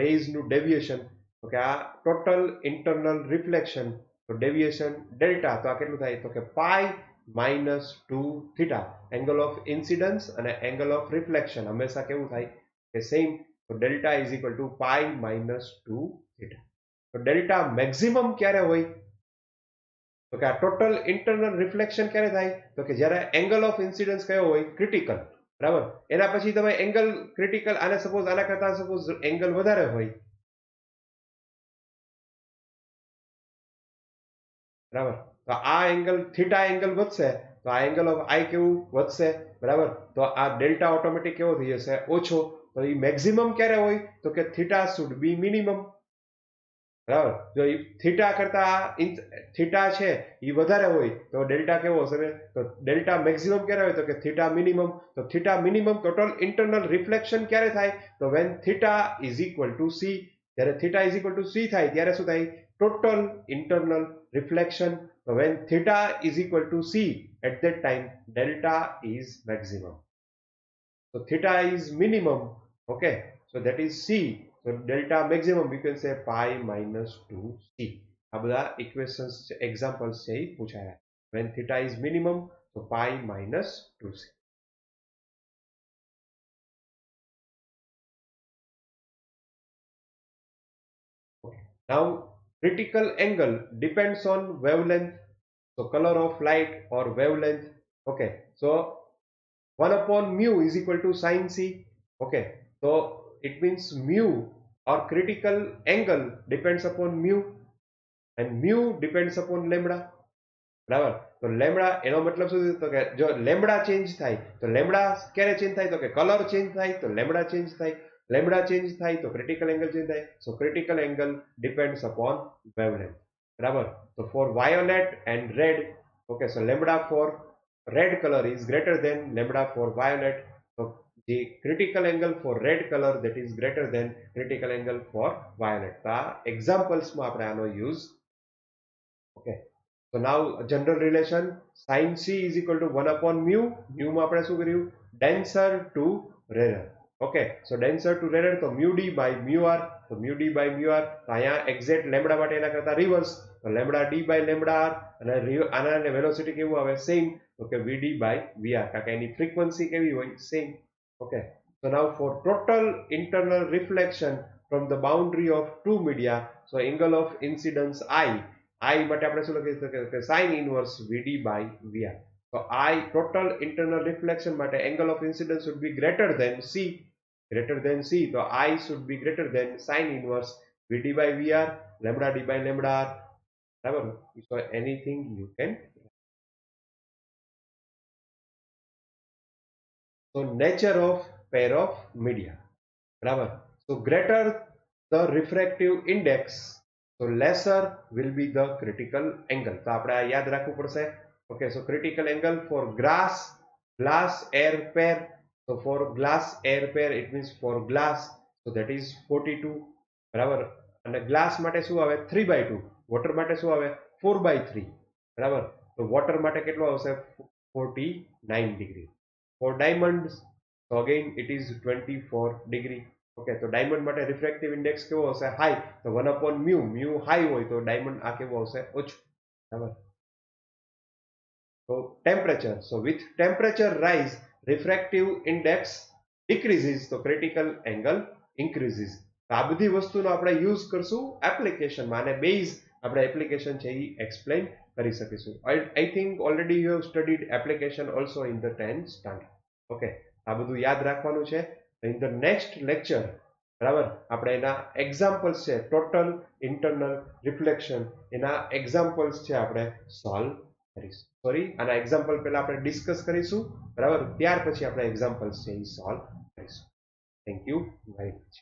rays નું deviation, okay, આ total internal reflection, તો deviation delta, તો આ કેટલું થાય તો કે pi minus 2 theta. Angle of incidence અને એંગલ ઓફ રિફ્લેક્શન હંમેશા કેવું થાય કે સેમ, તો delta is equal to pi minus 2 theta. તો ડેલ્ટા મેક્સિમમ ક્યારે હોય? તો કે આ ટોટલ ઇન્ટરનલ રિફ્લેક્શન ક્યારે થાય? તો કે જ્યારે એંગલ ઓફ ઇન્સિડન્સ કયો હોય? ક્રિટિકલ. બરાબર. એના પછી તમે એંગલ ક્રિટિકલ, આને સપોઝ આના કરતા સપોઝ એંગલ વધારે હોય, બરાબર, તો આ એંગલ થીટા એંગલ વધશે, તો આ એંગલ ઓફ આઈ કેવું વધશે, બરાબર. તો આ ડેલ્ટા ઓટોમેટિક કેવો થઈ જશે? ઓછો. તો એ મેક્સિમમ ક્યારે હોય? તો કે થીટા શુડ બી મિનિમમ. બરાબર. જો થીટા કરતા થીટા છે એ વધારે હોય તો ડેલ્ટા કેવો હશે? તો ડેલ્ટા મેક્સિમમ ક્યારે હોય? તો કે થીટા મિનિમમ. તો theta minimum total internal reflection ક્યારે થાય? તો when theta is equal to C. જ્યારે theta is equal to C થાય ત્યારે શું થાય? Total internal reflection. So when theta is equal to c, at that time delta is maximum. So theta is minimum. Okay, so that is c. So delta maximum we can say pi minus 2c. આ બધા equations examples છે એ પૂછાયા. When theta is minimum, so pi minus 2c. Okay. Now critical angle depends on wavelength. So color of light or wavelength. Okay, so 1 upon mu is equal to sin c. Okay, so it means mu or critical angle depends upon mu and mu depends upon lambda. બરાબર. તો lambda એનો મતલબ શું? તો કે જો lambda change થાય તો લેમ્બડા ક્યારે ચેન્જ થાય? તો કે કલર ચેન્જ થાય તો લેમ્બડા ચેન્જ થાય. લેમ્બડા ચેન્જ થાય તો ક્રિટિકલ એંગલ ચેન્જ થાય. So critical angle depends upon wavelength. બરાબર. તો for violet and red, okay, so lambda for red color is greater than lambda for violet. So the critical angle for red color that is greater than critical angle for violet. So examples માં આપણે આનો use. Okay, so now general relation sin c is equal to 1 upon mu. Mu માં આપણે શું કર્યું? denser to rarer. Okay, so denser to rarer, તો mu d by mu r. તો mu d by mu r, તો અહીંયા exact lambda માટે એના કરતા રિવર્સ, તો lambda d by lambda r, અને આના વેલોસિટી કેવું આવે? Same. Okay, vd by vr, કારણ કે એની ફ્રીક્વન્સી કેવી હોય? Same. Okay, so now for total internal reflection from the boundary of two media, so angle of incidence I માટે આપણે શું લખી શકીએ? કે sin inverse vd by vr. So I total internal reflection માટે angle of incidence should be greater than c. Greater than c, so I should be greater than sin inverse vd by vr, lambda d by lambda r. બરાબર. So anything you can. So nature of pair of media. બરાબર. So greater the refractive index, so lesser will be the critical angle. તો આપણે આ યાદ રાખવું પડશે. Okay, so critical angle for glass air pair. So for glass air pair it means for glass, so that is 42. બરાબર. અને glass માટે શું આવે? 3/2. વોટર માટે શું આવે? 4/3. બરાબર. તો વોટર માટે કેટલો આવશે? 49 degree. For diamonds, so again it is 24 degree. Okay, તો ડાયમંડ માટે રિફ્રેક્ટિવ ઇન્ડેક્સ કેવો હશે? હાઈ. તો 1 upon mu, mu હાઈ હોય તો ડાયમંડ આ કેવો હશે? ઓછું. બરાબર. So temperature, so with temperature rise refractive index decreases, તો critical angle increases. આ બધી વસ્તુનો આપણે યુઝ કરશું એપ્લિકેશનમાં, અને બેઝ આપણે એપ્લિકેશન છે એ એક્સપ્લેન કરી શકીશું. I think already you have studied application also in the 10th standard. Okay, આ બધું યાદ રાખવાનું છે. In the next lecture, બરાબર, આપણે એના એક્ઝામ્પલ્સ છે, ટોટલ ઇન્ટરનલ રિફ્લેક્શન, એના એક્ઝામ્પલ્સ છે આપણે સોલ્વ કરીશું. સોરી, આના એક્ઝામ્પલ પહેલા આપણે ડિસ્કસ કરીશું, બરાબર, ત્યાર પછી આપણે એક્ઝામ્પલ્સ છે એ સોલ્વ કરીશું. Thank you very much.